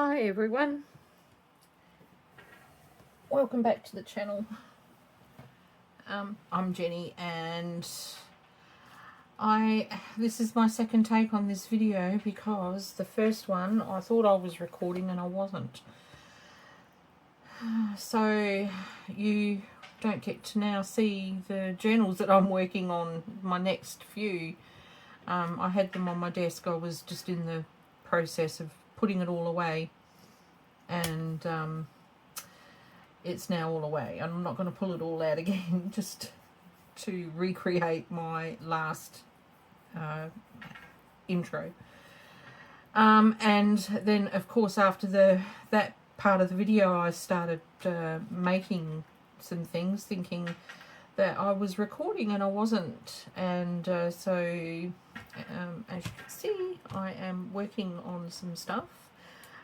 Hi everyone, welcome back to the channel. I'm Jenny and this is my second take on this video because the first one I thought I was recording and I wasn't. So you don't get to now see the journals that I'm working on, my next few. I had them on my desk. I was just in the process of putting it all away and it's now all away. I'm not going to pull it all out again just to recreate my last intro. And then of course after that part of the video I started making some things, thinking that I was recording and I wasn't, and so as you can see I am working on some stuff.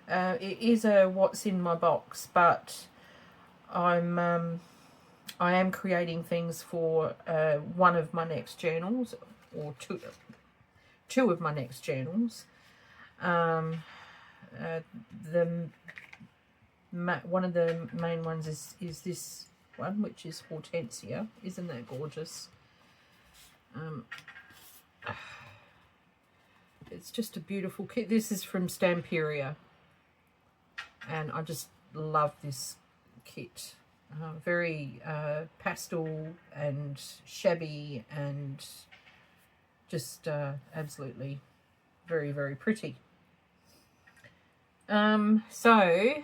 It is a what's in my box, but I am creating things for one of my next journals, or two of my next journals. One of the main ones is this one, which is Hortensia. Isn't that gorgeous? It's just a beautiful kit. This is from Stamperia, and I just love this kit. Very pastel and shabby and just absolutely very, very pretty. So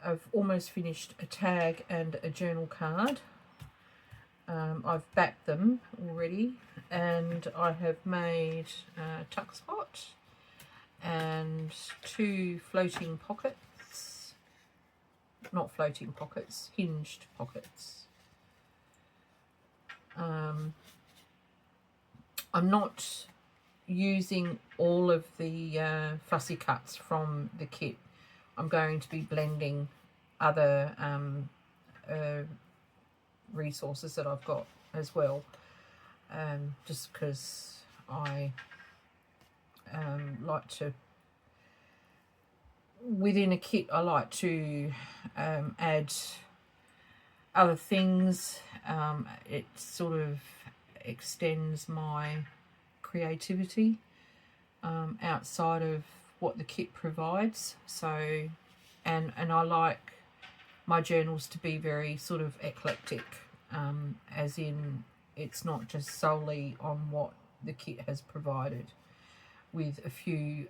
I've almost finished a tag and a journal card. I've backed them already, and I have made a tuck spot and two floating pockets, not floating pockets, hinged pockets. I'm not using all of the fussy cuts from the kit. I'm going to be blending other resources that I've got as well, just because I like to, within a kit I like to add other things. It sort of extends my creativity outside of what the kit provides. So and I like my journals to be very sort of eclectic, as in it's not just solely on what the kit has provided, with a few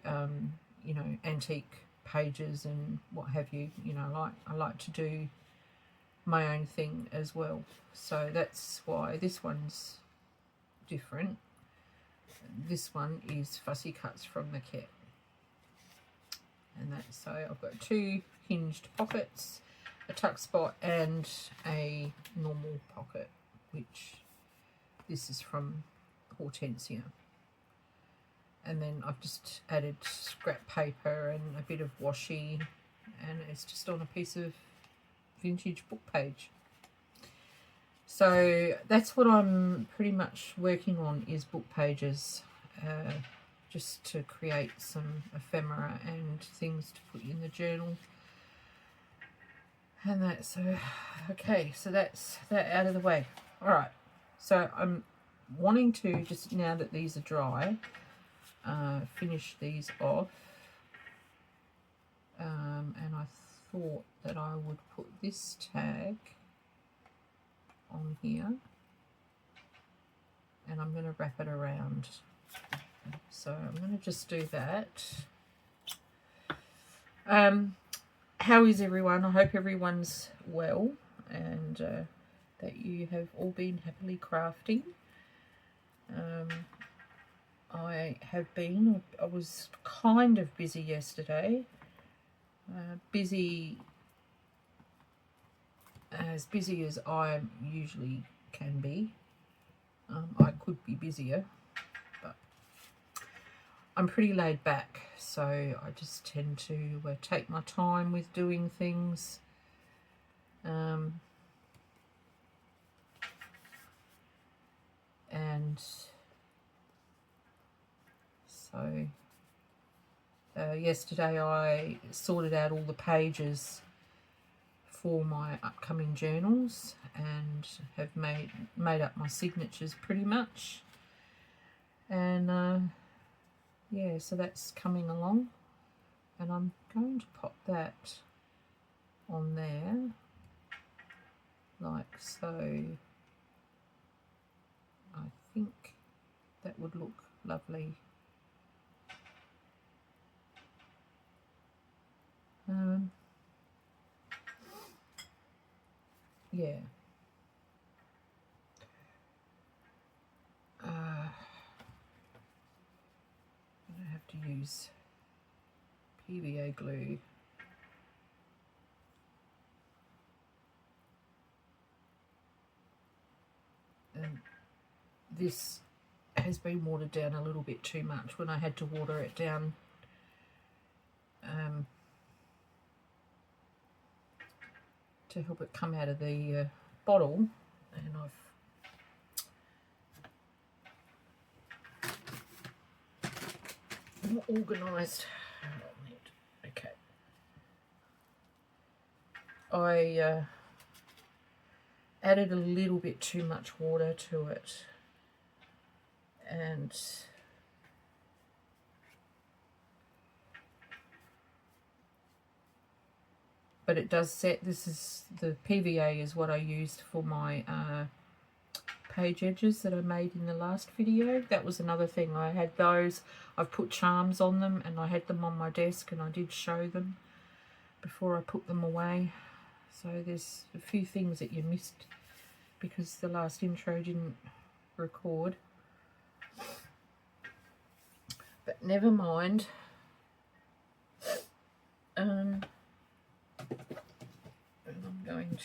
you know, antique pages and what have you. You know, I like to do my own thing as well. So that's why this one's different. This one is fussy cuts from the kit, and that's, so I've got two hinged pockets, a tuck spot and a normal pocket, which this is from Hortensia. And then I've just added scrap paper and a bit of washi, and it's just on a piece of vintage book page. So that's what I'm pretty much working on, is book pages, just to create some ephemera and things to put in the journal. And that's okay, so that's that out of the way. All right, so I'm wanting to, just now that these are dry, finish these off, and I thought that I would put this tag on here, and I'm going to wrap it around. So I'm going to just do that. How is everyone? I hope everyone's well, and that you have all been happily crafting. I have been. I was kind of busy yesterday. As busy as I usually can be. I could be busier, but I'm pretty laid back, so I just tend to take my time with doing things. And so yesterday I sorted out all the pages for my upcoming journals and have made up my signatures pretty much. And yeah, so that's coming along, and I'm going to pop that on there like so. I think that would look lovely. Yeah. I have to use PVA glue. And this has been watered down a little bit too much when I had to water it down to help it come out of the bottle, and I've more organised. Okay. I added a little bit too much water to it, and but it does set. This is the PVA is what I used for my page edges that I made in the last video. That was another thing. I had those. I've put charms on them, and I had them on my desk, and I did show them before I put them away. So there's a few things that you missed because the last intro didn't record. But never mind. And I'm going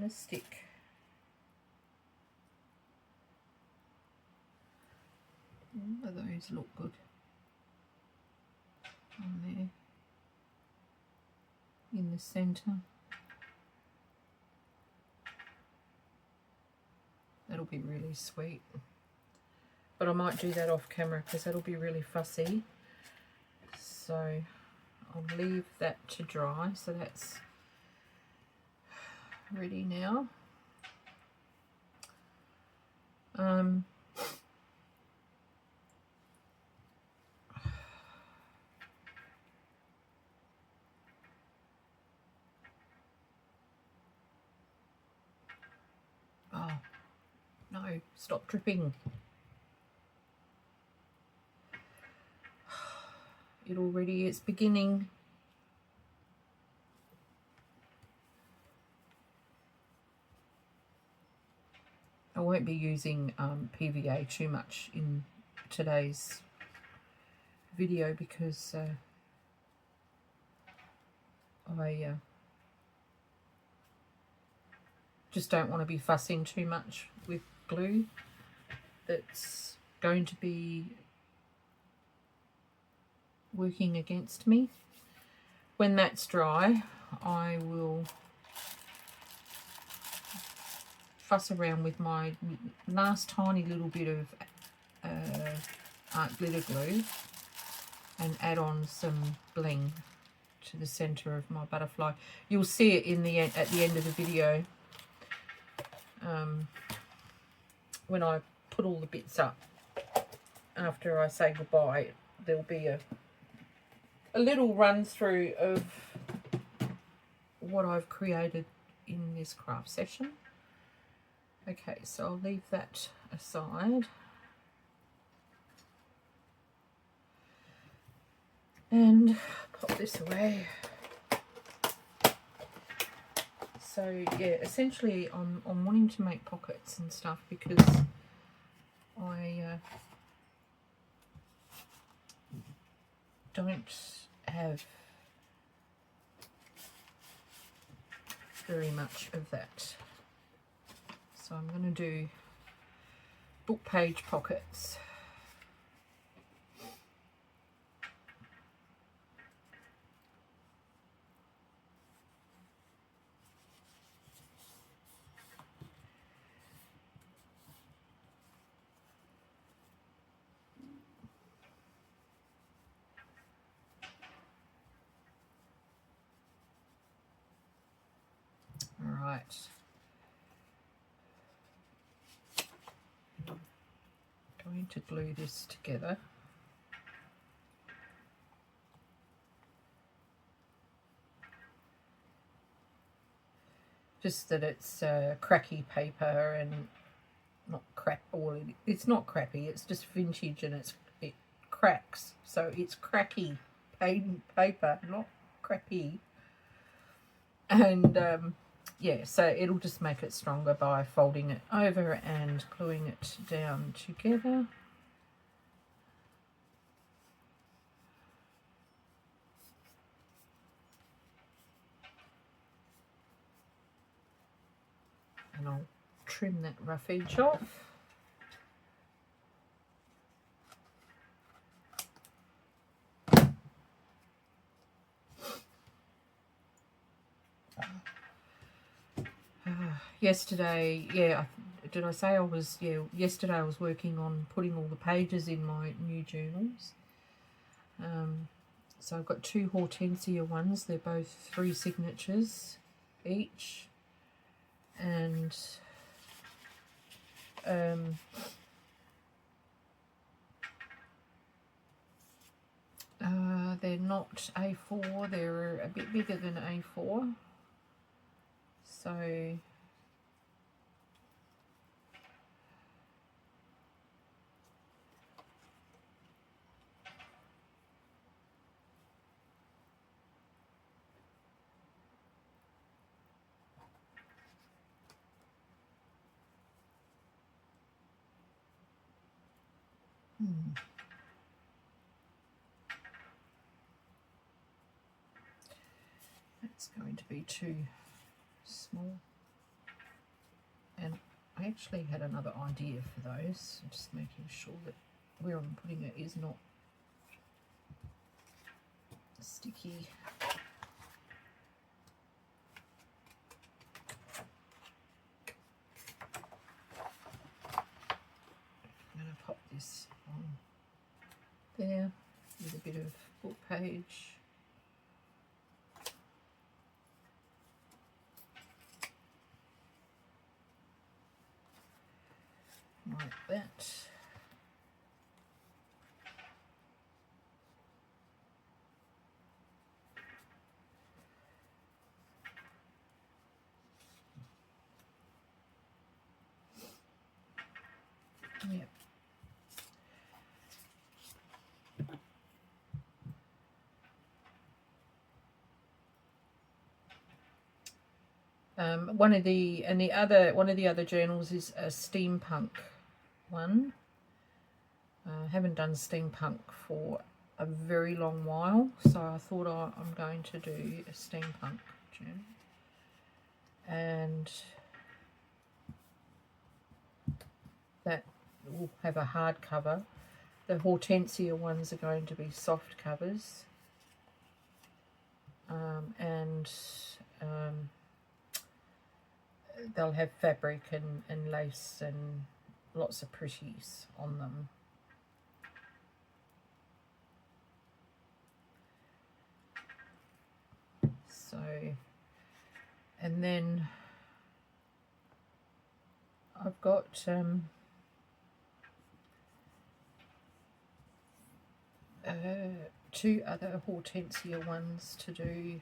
to stick all of those look good on there in the center. That'll be really sweet, but I might do that off camera because that'll be really fussy. So I'll leave that to dry. So that's ready now. Oh no, stop dripping. It's beginning. I won't be using PVA too much in today's video because I just don't want to be fussing too much with glue that's going to be working against me. When that's dry, I will fuss around with my last tiny little bit of art glitter glue and add on some bling to the center of my butterfly. You'll see it in the at the end of the video when I put all the bits up. After I say goodbye, there'll be a little run through of what I've created in this craft session. Okay, so I'll leave that aside. And pop this away. So yeah, essentially I'm wanting to make pockets and stuff because I don't have very much of that. So I'm going to do book page pockets. I'm going to glue this together. Just that it's cracky paper and not crap. Or it's not crappy. It's just vintage and it cracks. So it's cracky paper, not crappy. And yeah, so it'll just make it stronger by folding it over and gluing it down together. And I'll trim that rough edge off. Yesterday, yeah, did I say I was, yesterday I was working on putting all the pages in my new journals. So I've got 2 Hortensia ones. They're both 3 signatures each. And they're not A4, they're a bit bigger than A4. So that's going to be too small. And I actually had another idea for those. I'm just making sure that where I'm putting it is not sticky. I'm going to pop this on there with a bit of book page. Like that. Yep. One of the other journals is a steampunk one. I haven't done steampunk for a very long while, so I thought I'm going to do a steampunk journal. And that will have a hard cover. The Hortensia ones are going to be soft covers. And they'll have fabric and lace and lots of pretties on them. So, and then I've got 2 other Hortensia ones to do.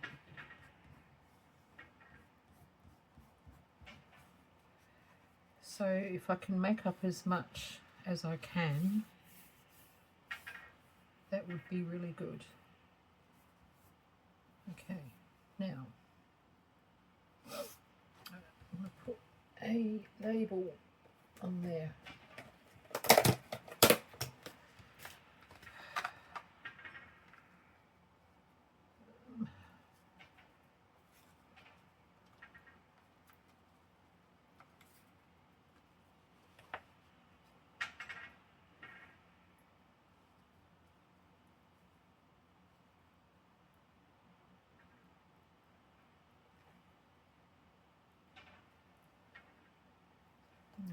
So if I can make up as much as I can, that would be really good. Okay, now I'm going to put a label on there.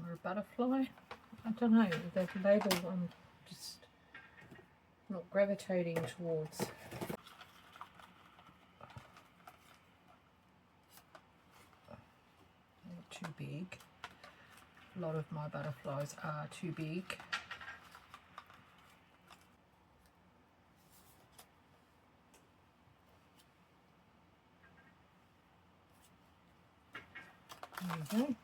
Or a butterfly. I don't know, the label I'm just not gravitating towards. too big. A lot of my butterflies are too big. There we go.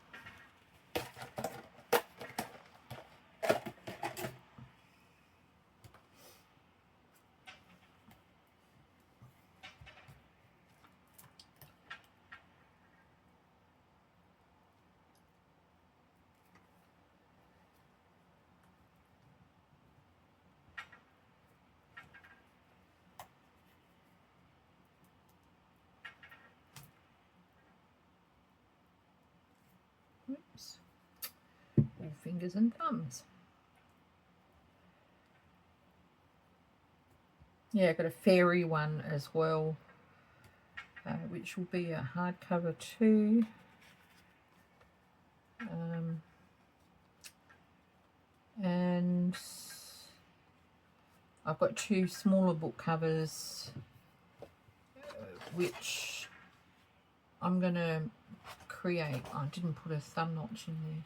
Oops. All fingers and thumbs. Yeah, I've got a fairy one as well, which will be a hardcover too. And I've got 2 smaller book covers, which I'm going to create. I didn't put a thumb notch in there.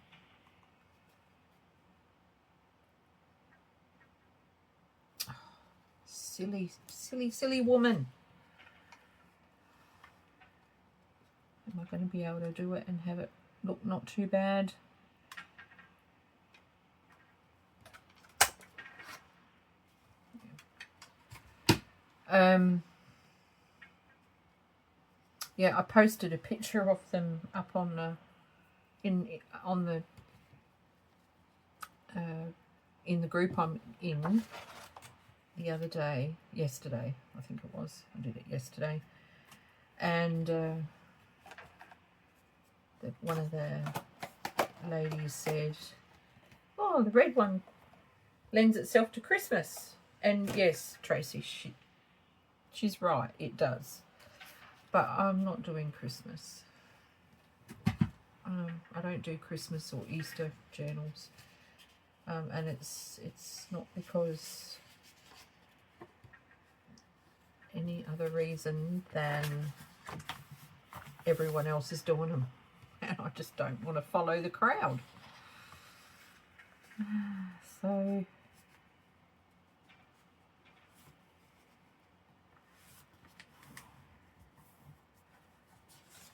Silly woman. Am I going to be able to do it and have it look not too bad? Yeah, I posted a picture of them up on the in the group I'm in the other day, yesterday, I think it was. I did it yesterday, and one of the ladies said, "Oh, the red one lends itself to Christmas." And yes, Tracy, she's right, it does. But I'm not doing Christmas. I don't do Christmas or Easter journals, and it's not because any other reason than everyone else is doing them, and I just don't want to follow the crowd. So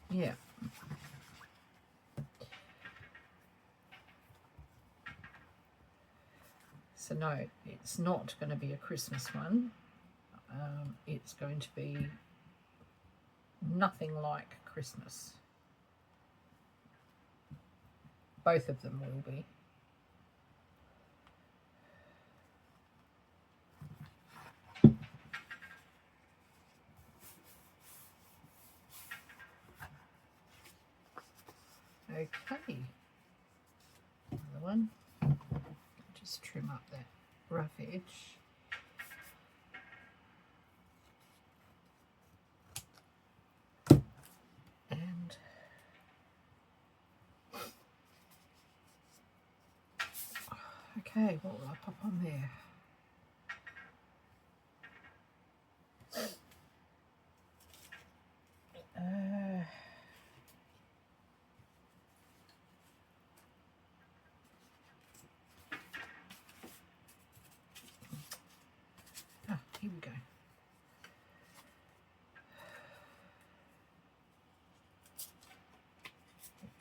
yeah. So no, it's not going to be a Christmas one. It's going to be nothing like Christmas. Both of them will be. Okay. Another one. Just trim up that rough edge. And okay, what will I pop on there? Here we go.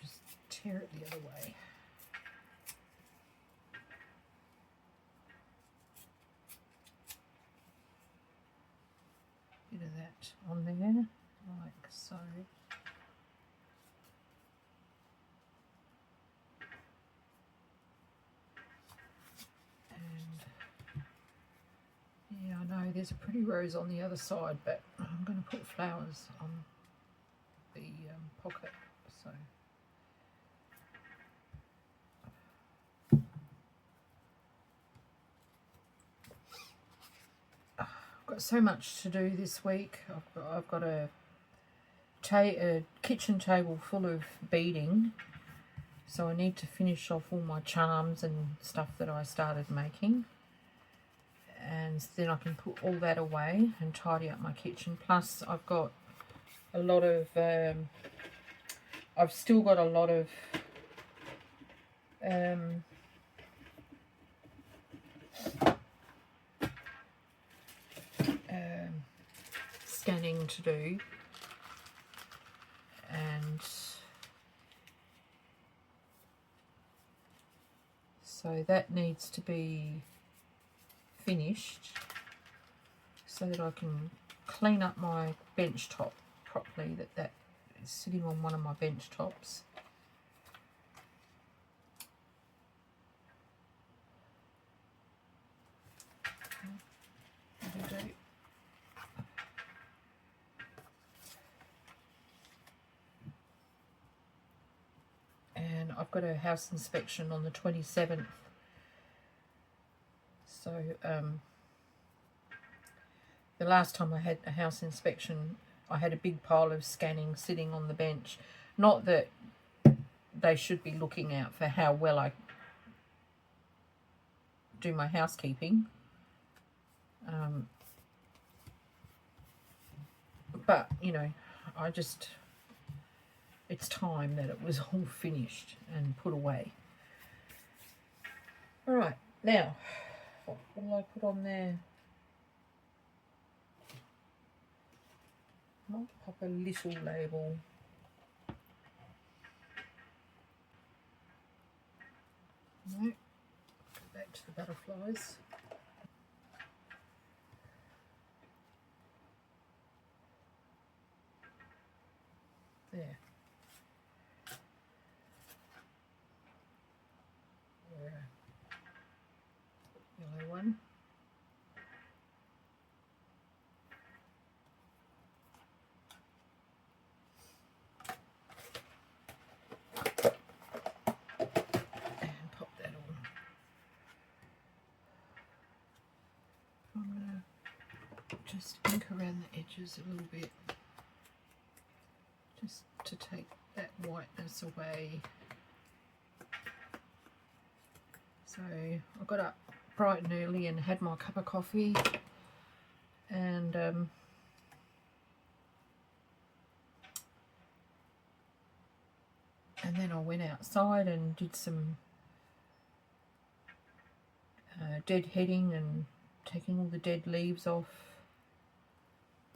Just tear it the other way. Bit of that on there, like so. Yeah, I know there's a pretty rose on the other side, but I'm going to put flowers on the pocket, so. I've got so much to do this week. I've got a kitchen table full of beading, so I need to finish off all my charms and stuff that I started making. And then I can put all that away and tidy up my kitchen. Plus I've got a lot of I've still got a lot of scanning to do, and so that needs to be finished so that I can clean up my bench top properly. That is sitting on one of my bench tops. And I've got a house inspection on the 27th, so the last time I had a house inspection I had a big pile of scanning sitting on the bench. Not that they should be looking out for how well I do my housekeeping, but you know, it's time that it was all finished and put away. All right, now what will I put on there? I might pop a little label. No, go back to the butterflies. There. Yellow one. And pop that on. I'm going to just ink around the edges a little bit, just to take that whiteness away. So I got up bright and early and had my cup of coffee, and then I went outside and did some deadheading and taking all the dead leaves off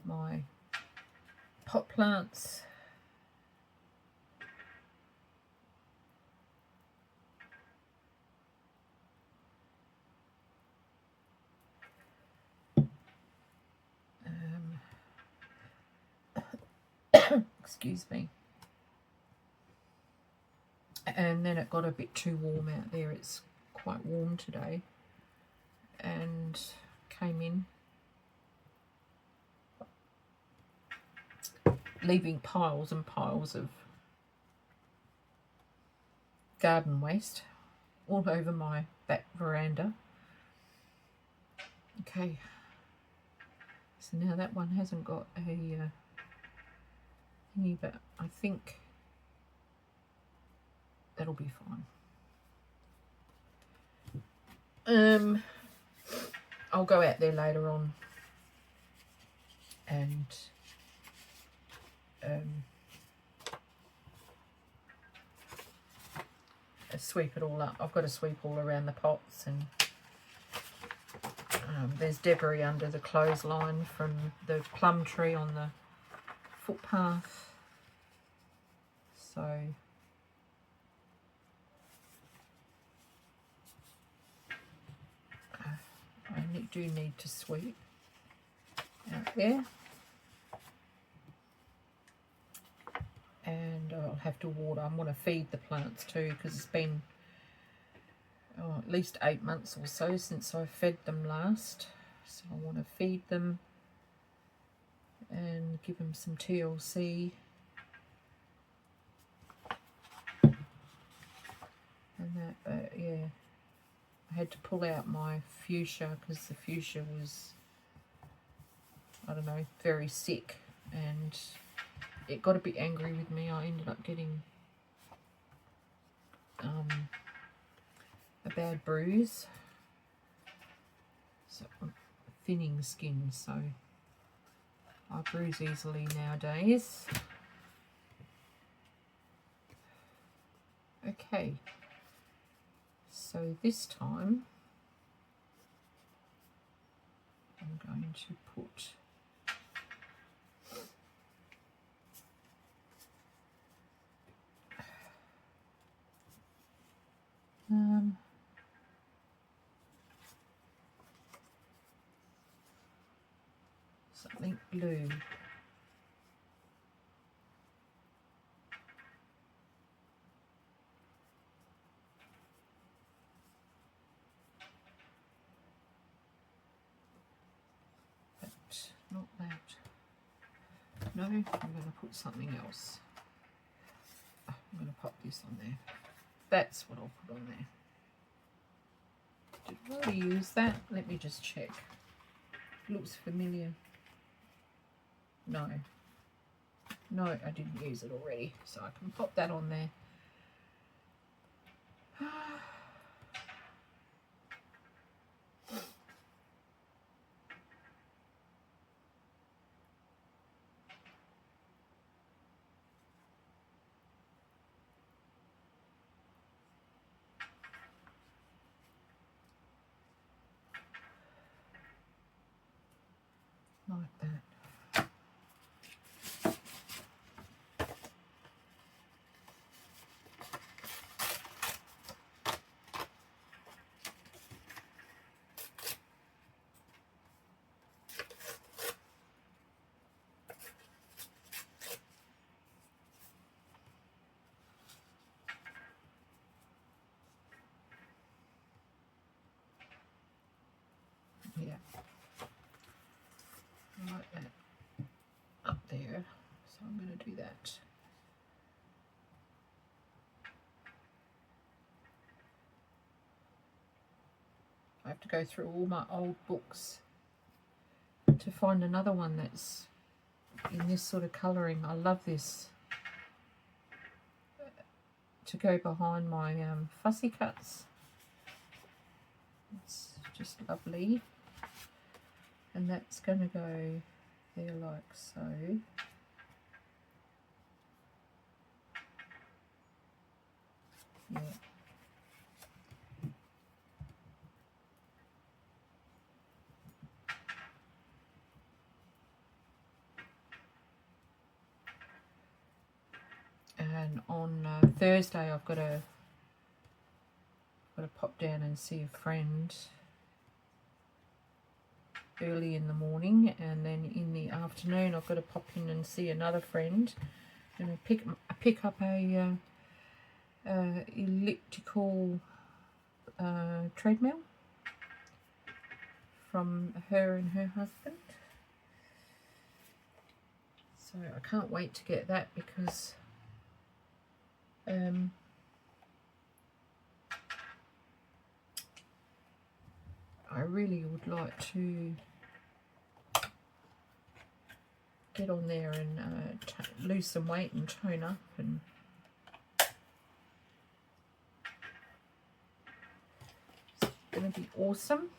my pot plants. Excuse me. And then it got a bit too warm out there. It's quite warm today, and came in leaving piles and piles of garden waste all over my back veranda. Okay, so now that one hasn't got a thingy, but I think that'll be fine. I'll go out there later on and sweep it all up. I've got to sweep all around the pots, and there's debris under the clothesline from the plum tree on the footpath. So I do need to sweep out there, and I'll have to water. I want to feed the plants too, because it's been at least 8 months or so since I fed them last, so I want to feed them and give them some TLC and that. But yeah, I had to pull out my fuchsia because the fuchsia was, I don't know, very sick, and it got a bit angry with me. I ended up getting a bad bruise, so I'm thinning skin, so I bruise easily nowadays. Okay, so this time I'm going to put something blue. Not that. No, I'm going to put something else. I'm going to pop this on there. That's what I'll put on there. Did I already use that? Let me just check. Looks familiar. No. No, I didn't use it already. So I can pop that on there. Like that. Yeah. Like that up there. So I'm going to do that. I have to go through all my old books to find another one that's in this sort of colouring. I love this to go behind my fussy cuts. It's just lovely. And that's going to go there like so. Yeah. And on Thursday I've got to pop down and see a friend early in the morning, and then in the afternoon I've got to pop in and see another friend and pick up a elliptical treadmill from her and her husband. So I can't wait to get that because I really would like to get on there and lose some weight and tone up, and it's going to be awesome.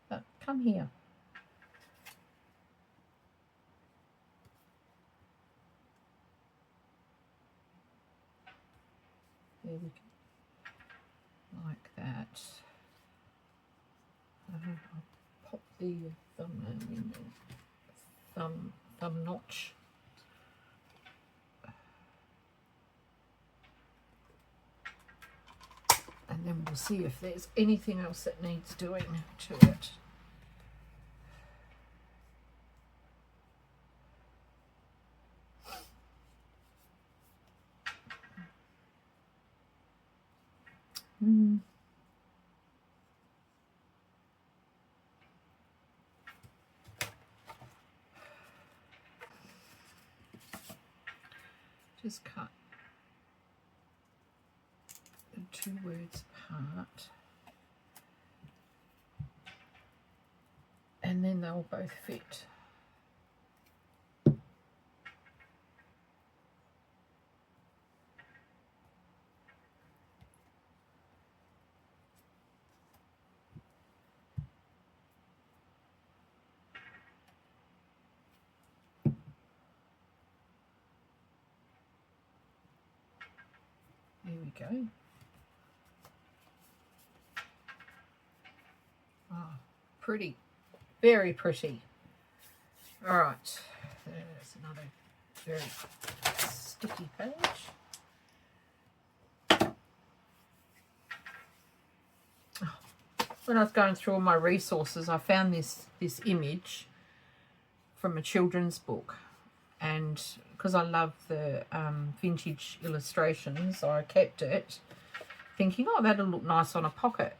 But come here. There we go. Like that. I'll pop the thumbnail in the thumb notch. And then we'll see if there's anything else that needs doing to it. Just cut the two words apart, and then they'll both fit. we go. Oh, pretty, very pretty. All right, there's another very sticky page. When I was going through all my resources, I found this image from a children's book, and because I love the vintage illustrations, I kept it, thinking, oh, that'll look nice on a pocket.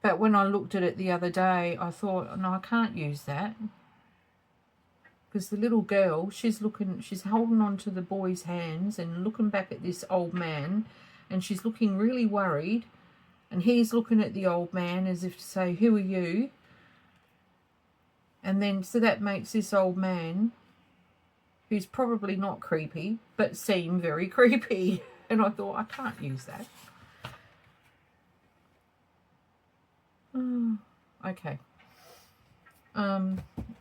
But when I looked at it the other day, I thought, no, I can't use that, because the little girl, she's holding on to the boy's hands and looking back at this old man, and she's looking really worried. And he's looking at the old man as if to say, who are you? And then, so that makes this old man, who's probably not creepy, but seem very creepy. And I thought, I can't use that. Okay.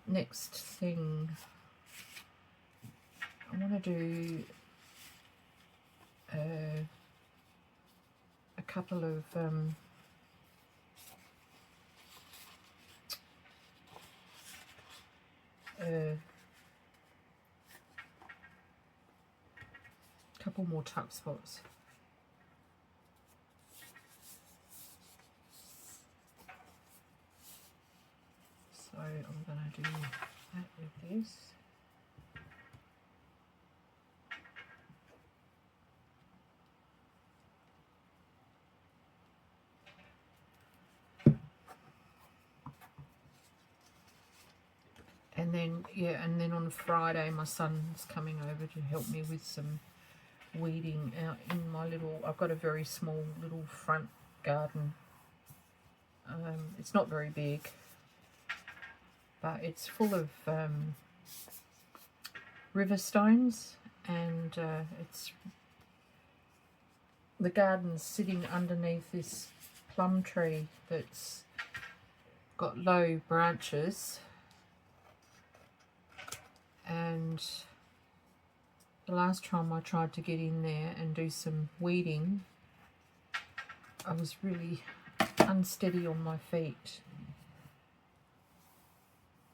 Next thing. I want to do a couple of couple more tuck spots. So I'm going to do that with this. And then, yeah, and then on Friday my son's coming over to help me with some weeding out in my little, I've got a very small little front garden. It's not very big, but it's full of river stones, and the garden's sitting underneath this plum tree that's got low branches. And the last time I tried to get in there and do some weeding, I was really unsteady on my feet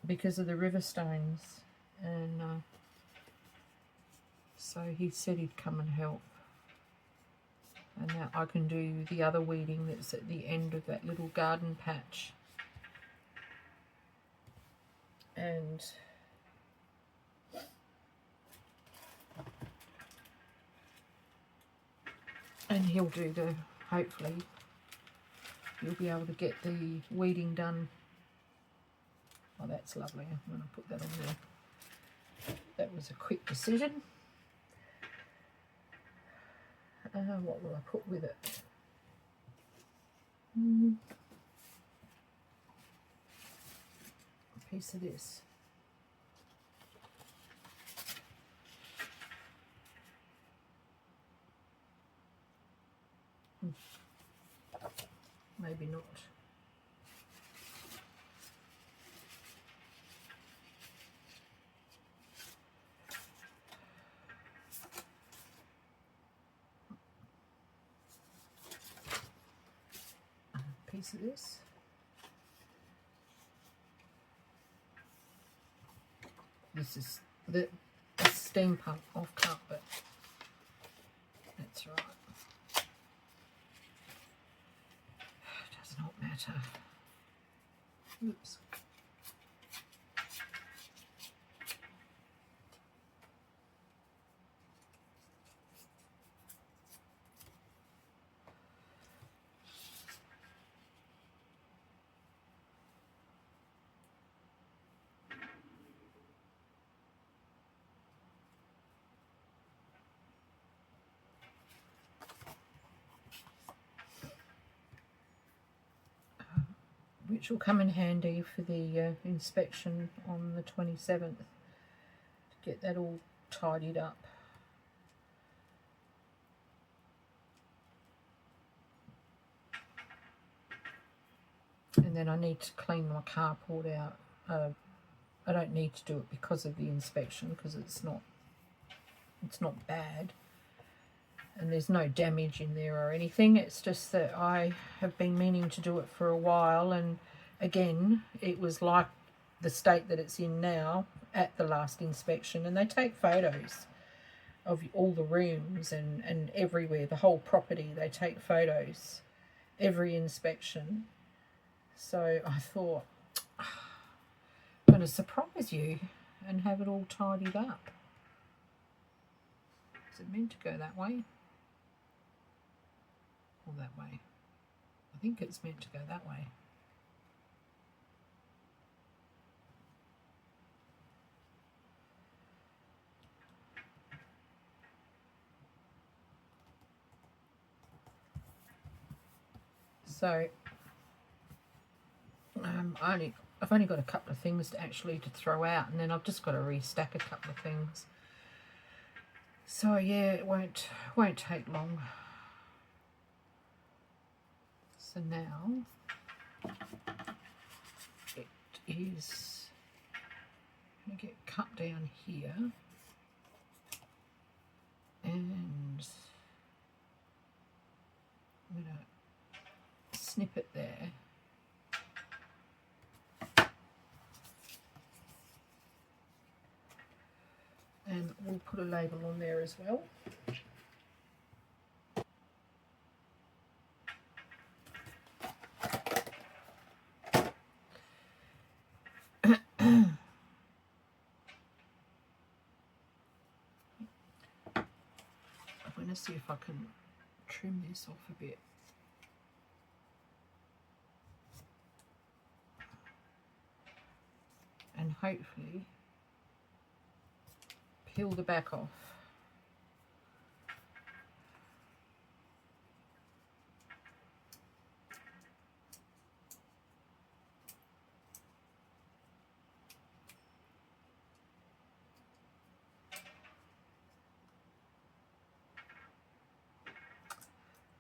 because of the river stones, and so he said he'd come and help, and now I can do the other weeding that's at the end of that little garden patch. And he'll do hopefully you'll be able to get the weeding done. Oh, that's lovely. I'm going to put that on there. That was a quick decision. What will I put with it? A piece of this. Maybe not. A piece of this. This is the steam pump off carpet. That's right. Does not matter. Oops. Which will come in handy for the inspection on the 27th to get that all tidied up. And then I need to clean my carport out. I don't need to do it because of the inspection, because it's not bad. and there's no damage in there or anything. It's just that I have been meaning to do it for a while, and again it was like the state that it's in now at the last inspection, and they take photos of all the rooms and everywhere, the whole property. They take photos every inspection. So I thought, I'm going to surprise you and have it all tidied up. Is it meant to go that way or that way? I think it's meant to go that way. So I've only got a couple of things to throw out, and then I've just got to restack a couple of things. So yeah, it won't take long. So now it is going to get cut down here, and I'm going to snip it there. And we'll put a label on there as well. I'm going to see if I can trim this off a bit. And hopefully peel the back off.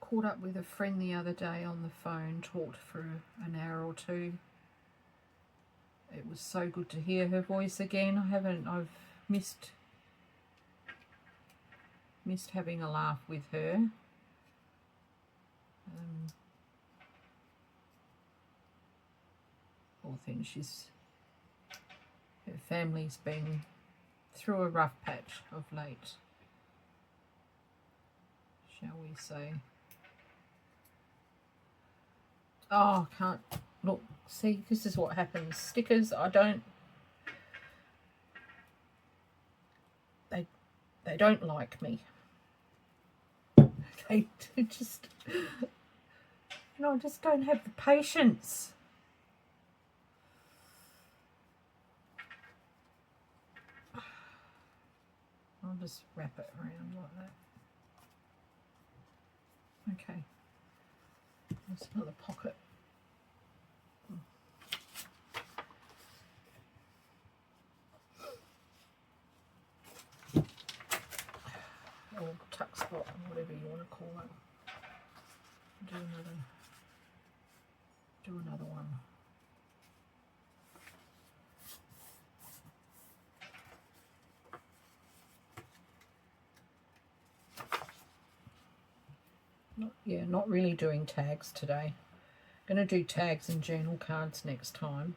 Caught up with a friend the other day on the phone, talked for an hour or two. It was so good to hear her voice again. I've missed having a laugh with her. Poor thing, her family's been through a rough patch of late, shall we say. Oh, I can't look. See, this is what happens. Stickers, they don't like me. They just, I just don't have the patience. I'll just wrap it around like that. Okay. There's another pocket. Or tuck spot, whatever you want to call it. Do another one. Not really doing tags today. Going to do tags and journal cards next time.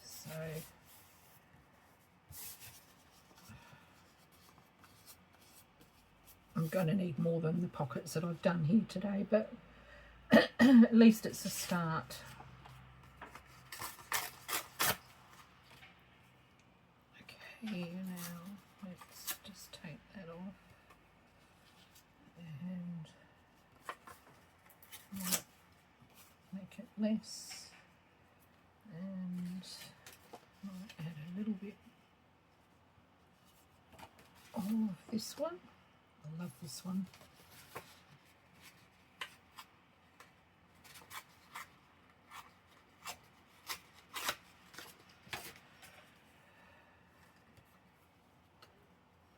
So I'm going to need more than the pockets that I've done here today, but at least it's a start. Okay, now let's just take that off and make it less, and might add a little bit of this one. I love this one.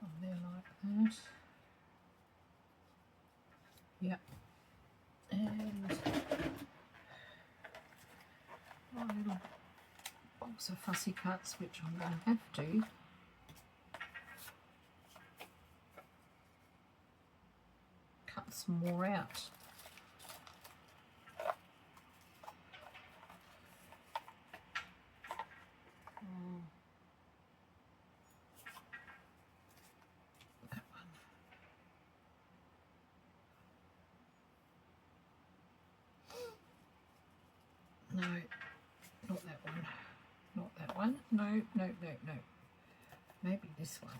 On there like that. Yep. And my little box of fussy cuts, which I'm going to have to cut some more out. That one. No, not that one. Not that one. No, no, no, no. Maybe this one.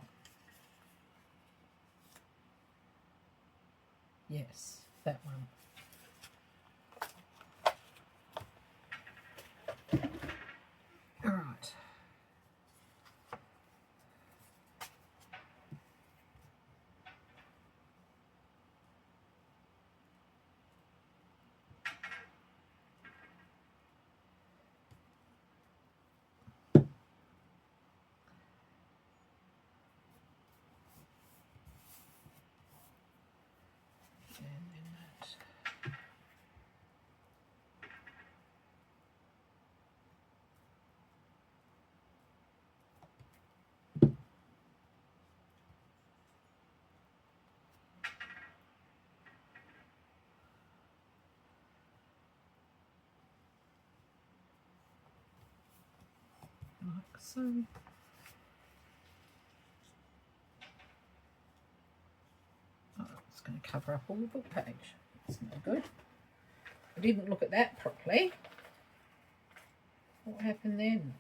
Yes, that one. All right. And then that. Like so. Oh, it's going to cover up all the book page. It's not good. I didn't look at that properly. What happened then?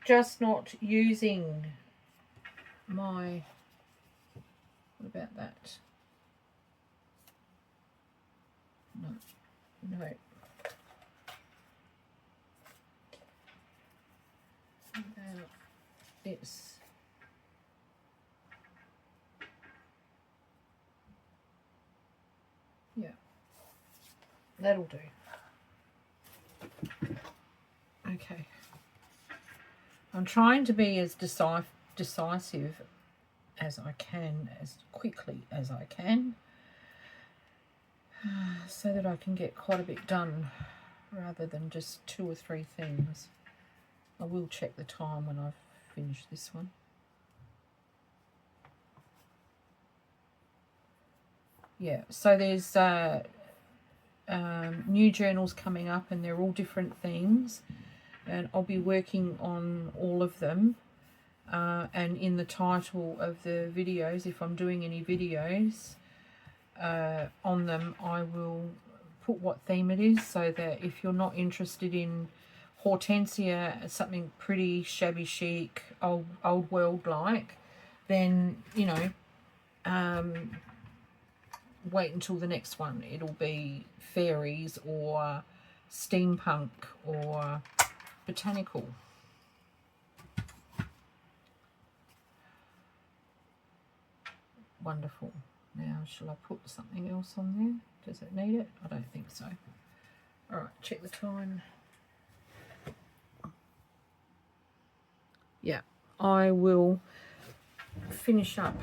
Just not using my... What about that? No. No. What about this? Yeah. That'll do. Okay. I'm trying to be as decisive as I can, as quickly as I can, so that I can get quite a bit done rather than just 2 or 3 things. I will check the time when I've finished this one. Yeah, so there's new journals coming up, and they're all different themes, and I'll be working on all of them, and in the title of the videos, if I'm doing any videos on them, I will put what theme it is, so that if you're not interested in Hortensia, something pretty shabby chic, old world like, then, you know, wait until the next one. It'll be fairies or steampunk or botanical. Wonderful. Now, shall I put something else on there? Does it need it? I don't think so. All right, check the time. Yeah, I will finish up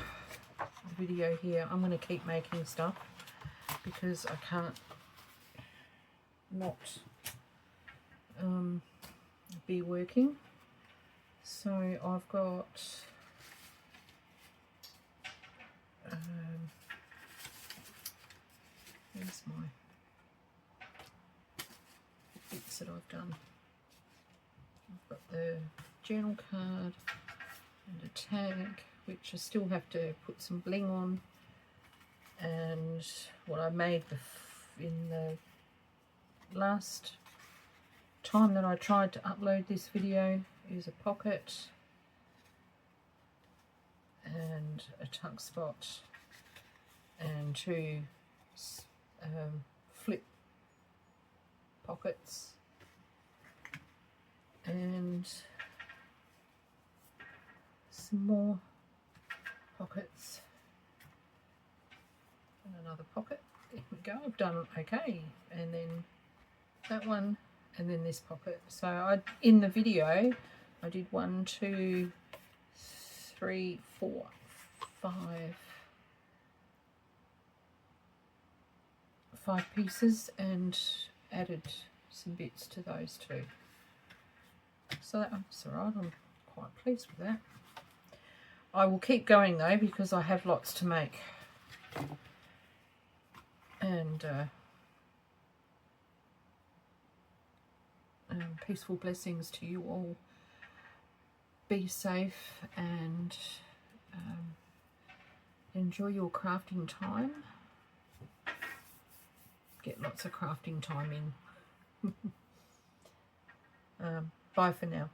the video here. I'm going to keep making stuff because I can't not be working. So I've got here's my bits that I've done. I've got the journal card and a tag, which I still have to put some bling on, and what I made in the last time that I tried to upload this video is a pocket and a tuck spot and 2 flip pockets and some more pockets and another pocket. There we go, I've done okay. And then that one, and then this pocket. So in the video I did 1, 2, 3, 4, 5, 5 pieces and added some bits to those too. So that's alright, I'm quite pleased with that. I will keep going though because I have lots to make. And peaceful blessings to you all. Be safe and enjoy your crafting time. Get lots of crafting time in. Bye for now.